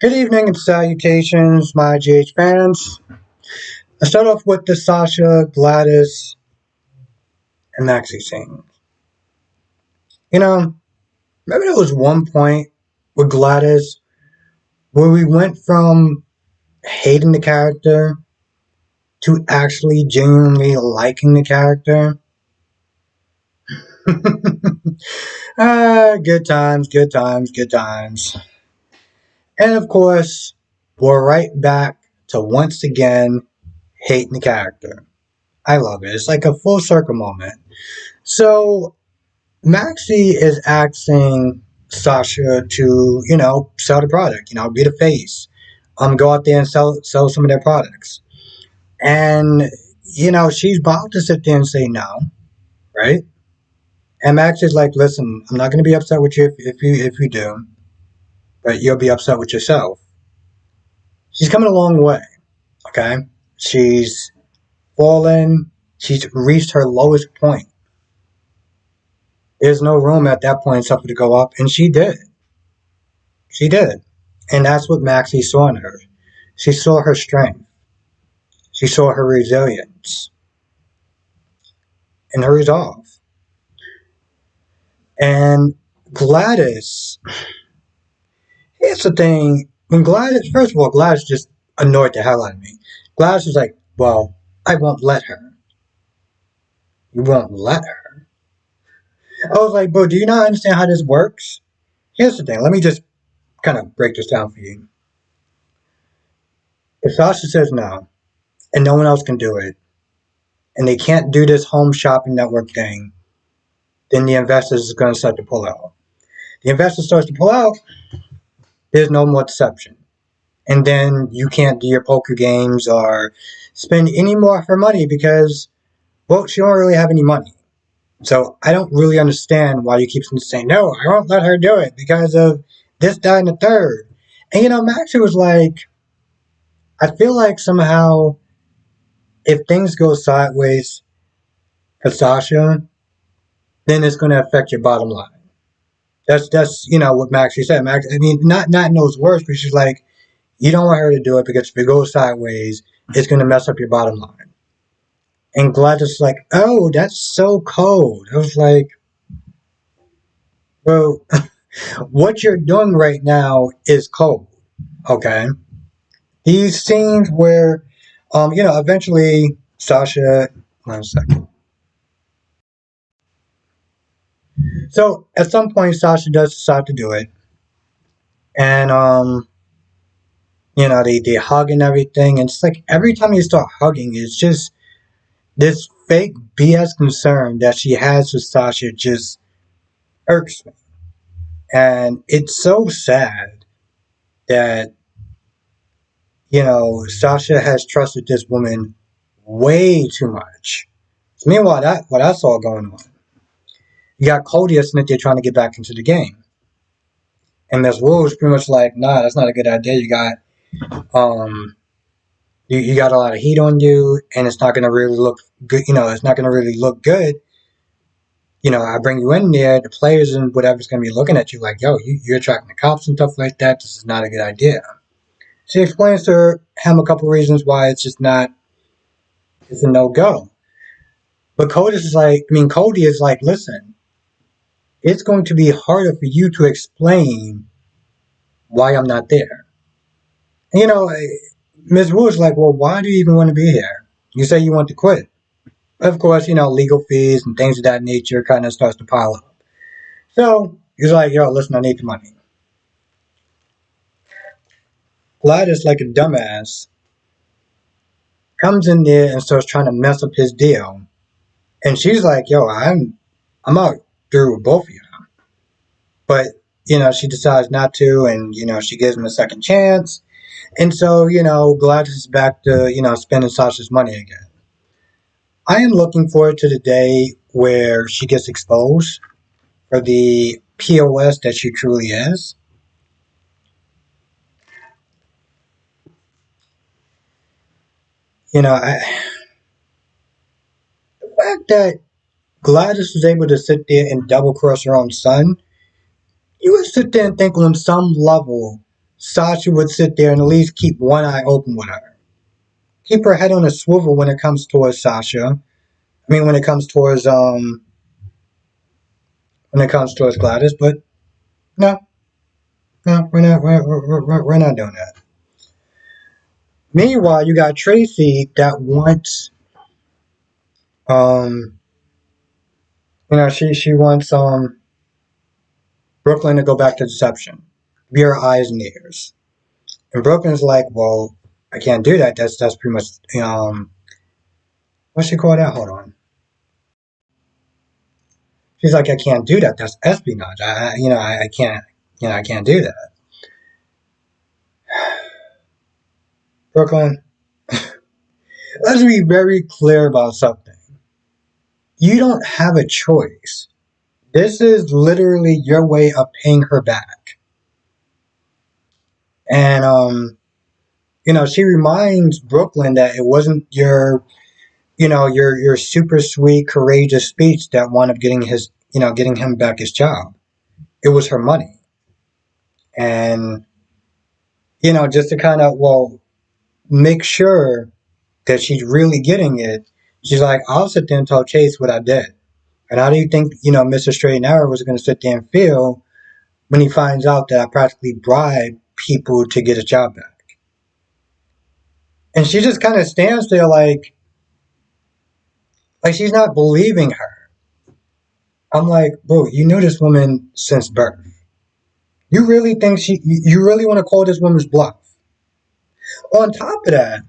Good evening and salutations, my GH fans. I start off with the Sasha, Gladys, and Maxie scene. You know, maybe there was one point with Gladys where we went from hating the character to actually genuinely liking the character. Good times, good times, good times. And of course, we're right back to once again hating the character. I love it. It's like a full circle moment. So Maxie is asking Sasha to, sell the product, be the face. Go out there and sell some of their products. And, she's about to sit there and say no, right? And Max is like, listen, I'm not gonna be upset with you if you do, but you'll be upset with yourself. She's coming a long way, okay? She's fallen, she's reached her lowest point. There's no room at that point for her to go up, and she did. She did. And that's what Maxie saw in her. She saw her strength. She saw her resilience and her resolve. And Gladys, here's the thing. When Gladys, first of all, Gladys just annoyed the hell out of me. Gladys was like, well, I won't let her. You won't let her? I was like, bro, do you not understand how this works? Here's the thing. Let me just kind of break this down for you. If Sasha says no, and no one else can do it, and they can't do this home shopping network thing, then the investors is going to start to pull out. The investor starts to pull out, there's no more deception. And then you can't do your poker games or spend any more of her money because, well, she don't really have any money. So I don't really understand why you keep saying, no, I won't let her do it because of this, that, and the third. And, Maxie was like, I feel like somehow if things go sideways for Sasha, then it's going to affect your bottom line. That's what Maxie said. I mean, not in those words, but she's like, you don't want her to do it because if it goes sideways, it's going to mess up your bottom line. And Gladys was like, oh, that's so cold. I was like, well, what you're doing right now is cold. Okay. These scenes where, eventually Sasha, 1 second. So at some point, Sasha does decide to do it. And, they hug and everything. And it's like every time you start hugging, it's just this fake BS concern that she has with Sasha just irks me. And it's so sad that, Sasha has trusted this woman way too much. So meanwhile, what I saw going on, you got Cody sitting there trying to get back into the game. And Miss Wu was pretty much like, nah, that's not a good idea. Um, you got a lot of heat on you, and it's not going to really look good. It's not going to really look good. I bring you in there, the players and whatever's going to be looking at you like, yo, you're attracting the cops and stuff like that. This is not a good idea. She explains to him a couple reasons why it's a no-go. But Cody is like, listen, it's going to be harder for you to explain why I'm not there. And, Ms. Wu is like, well, why do you even want to be here? You say you want to quit. Of course, legal fees and things of that nature kind of starts to pile up. So he's like, yo, listen, I need the money. Gladys, like a dumbass, comes in there and starts trying to mess up his deal. And she's like, yo, I'm out through with both of you. But, she decides not to, and, she gives him a second chance. And so, Gladys is back to, spending Sasha's money again. I am looking forward to the day where she gets exposed for the POS that she truly is. The fact that Gladys was able to sit there and double cross her own son, you would sit there and think on some level, Sasha would sit there and at least keep one eye open with her. Keep her head on a swivel when it comes towards Sasha. I mean, when it comes towards Gladys, but no, no, we're not doing that. Meanwhile, you got Tracy that wants, um, she wants Brooklyn to go back to deception, be her eyes and ears, and Brooklyn's like, well, I can't do that. That's pretty much what's she call that? Hold on. She's like, I can't do that. That's espionage. I can't, I can't do that. Brooklyn, let's be very clear about something. You don't have a choice. This is literally your way of paying her back. And she reminds Brooklyn that it wasn't your super sweet, courageous speech that wound up getting him back his job. It was her money. And just to kind of make sure that she's really getting it, she's like, I'll sit there and tell Chase what I did. And how do you think, Mr. Straight and Narrow was going to sit there and feel when he finds out that I practically bribed people to get a job back? And she just kind of stands there like she's not believing her. I'm like, bro, you knew this woman since birth. You really think you really want to call this woman's bluff? On top of that,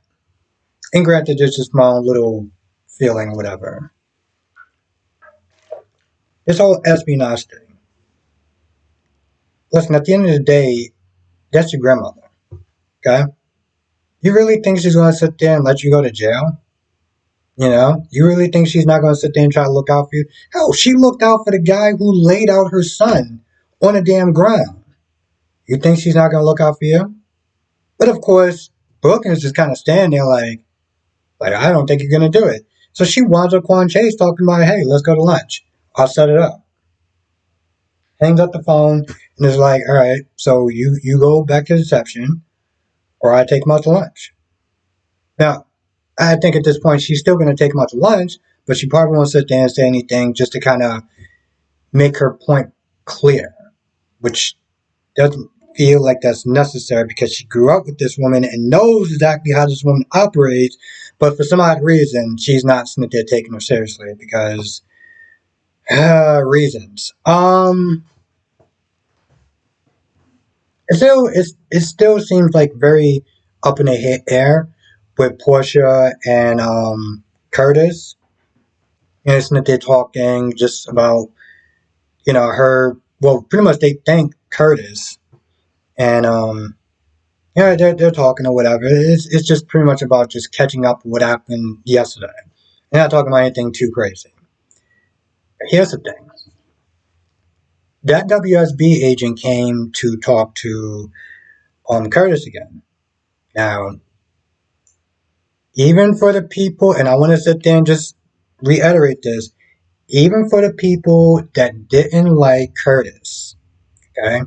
and granted, there's just my own little feeling, whatever. This whole espionage thing. Listen, at the end of the day, that's your grandmother, okay? You really think she's going to sit there and let you go to jail? You really think she's not going to sit there and try to look out for you? Hell, she looked out for the guy who laid out her son on the damn ground. You think she's not going to look out for you? But of course, Brooke is just kind of standing there like, I don't think you're going to do it. So she winds up calling Chase talking about, hey, let's go to lunch. I'll set it up. Hangs up the phone and is like, all right, so you go back to deception or I take him out to lunch. Now, I think at this point she's still going to take him out to lunch, but she probably won't sit there and say anything just to kind of make her point clear, which doesn't feel like that's necessary because she grew up with this woman and knows exactly how this woman operates, but for some odd reason, she's not sitting there taking her seriously because reasons. It still seems like very up in the air with Portia and Curtis. Isn't it they're talking just about her? Well, pretty much they thank Curtis, and they're talking or whatever. It's just pretty much about just catching up what happened yesterday. They're not talking about anything too crazy. Here's the thing: that WSB agent came to talk to Curtis again. Now, even for the people, and I want to sit there and just reiterate this, even for the people that didn't like Curtis, okay?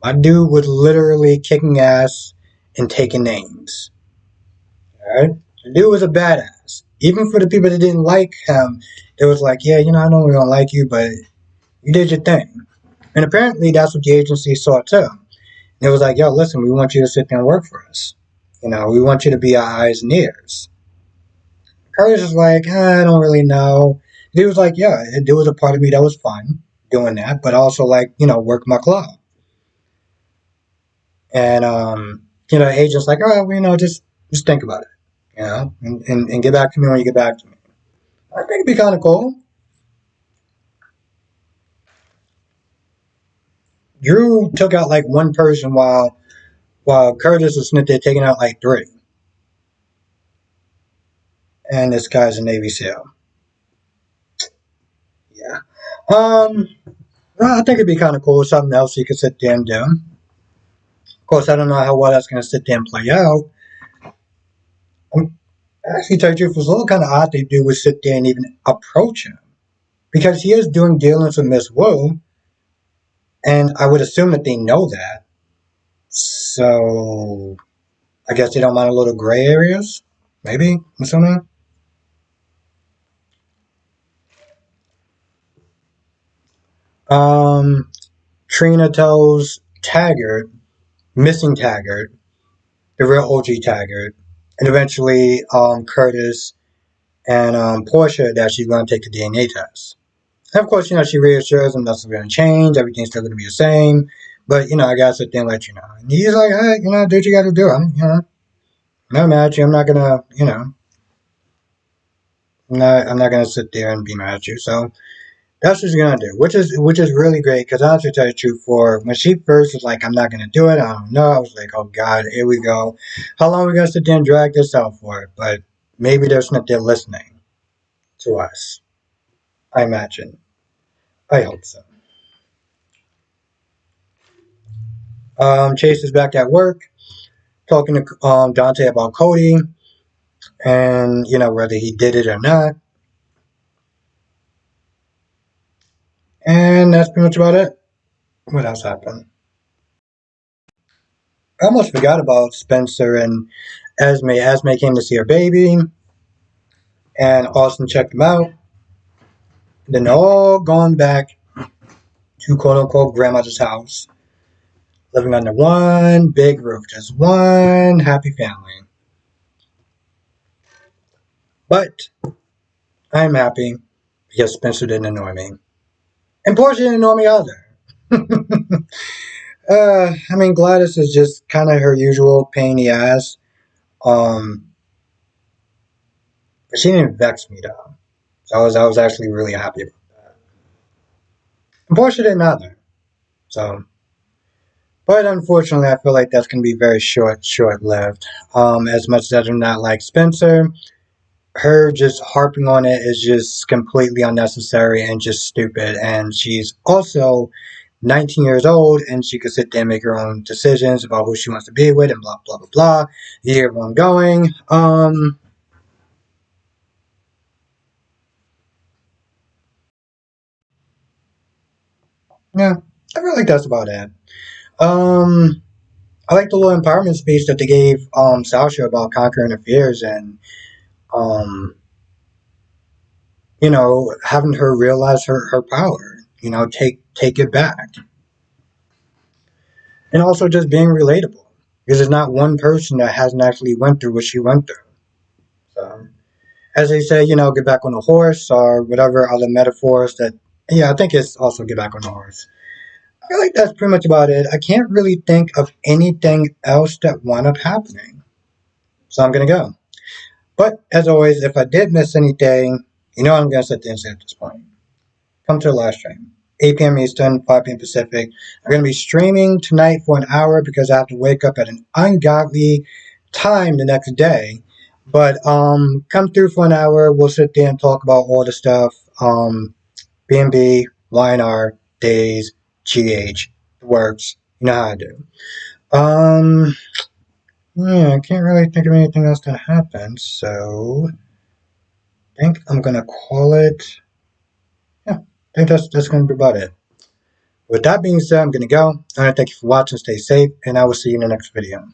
My dude was literally kicking ass and taking names. Alright? The dude was a badass. Even for the people that didn't like him, it was like, yeah, I know we don't like you, but you did your thing. And apparently that's what the agency saw too. And it was like, yo, listen, we want you to sit there and work for us. We want you to be our eyes and ears. Curtis was like, I don't really know. He was like, yeah, there was a part of me that was fun doing that, but also like, work my club. And, agent's like, all right, well, just think about it, and get back to me when you get back to me. I think it'd be kind of cool. Drew took out like one person while Curtis was sitting there taking out like three. And this guy's a Navy SEAL. Yeah. Well, I think it'd be kind of cool. Something else you could sit there and do. Of course, I don't know how well that's going to sit there and play out. Actually, tell you the truth, it was a little kind of odd they do would sit there and even approach him. Because he is doing dealings with Miss Wu. And I would assume that they know that. So So I guess they don't mind a little gray areas, maybe, or something. Um, Trina tells Taggart, missing Taggart, the real OG Taggart, and eventually Curtis and Portia that she's going to take the DNA test. And of course, she reassures him nothing's going to change, everything's still going to be the same. But I gotta sit there and let you know. And he's like, hey, do what you got to do. I'm not mad at you. I'm not gonna, I'm not gonna sit there and be mad at you. So that's what she's gonna do, which is really great because honestly, to tell you the truth, for when she first was like, I'm not gonna do it. I don't know. I was like, oh God, here we go. How long are we gonna sit there and drag this out for? But maybe there's not there listening to us. I imagine. I hope so. Chase is back at work talking to Dante about Cody and whether he did it or not. And that's pretty much about it. What else happened? I almost forgot about Spencer and Esme. Esme came to see her baby, and Austin checked them out. Then they're all gone back to quote unquote grandmother's house, living under one big roof, just one happy family. But I'm happy because Spencer didn't annoy me. And Portia didn't annoy me either. I mean, Gladys is just kind of her usual pain in the ass. Um, but she didn't vex me though. So I was actually really happy about that. And Portia didn't either. So, but unfortunately, I feel like that's going to be very short-lived. As much as I do not like Spencer, her just harping on it is just completely unnecessary and just stupid. And she's also 19 years old and she could sit there and make her own decisions about who she wants to be with and blah blah blah blah. You hear where I'm going. Yeah, I feel like that's about it. Um, I like the little empowerment speech that they gave Sasha about conquering her fears and um having her realize her power. Take it back. And also just being relatable. Because there's not one person that hasn't actually went through what she went through. So as they say, get back on the horse or whatever other metaphors that I think it's also get back on the horse. I feel like that's pretty much about it. I can't really think of anything else that wound up happening. So I'm gonna go. But as always, if I did miss anything, I'm gonna sit there and say at this point. Come to the live stream. 8 p.m. Eastern, 5 p.m. Pacific. I'm going to be streaming tonight for an hour because I have to wake up at an ungodly time the next day. But come through for an hour. We'll sit there and talk about all the stuff. B&B, YNR, Days, GH, the works. You know how I do. Yeah, I can't really think of anything else that happened. So I think I'm going to call it. Yeah, I think that's going to be about it. With that being said, I'm going to go. I want to thank you for watching. Stay safe, and I will see you in the next video.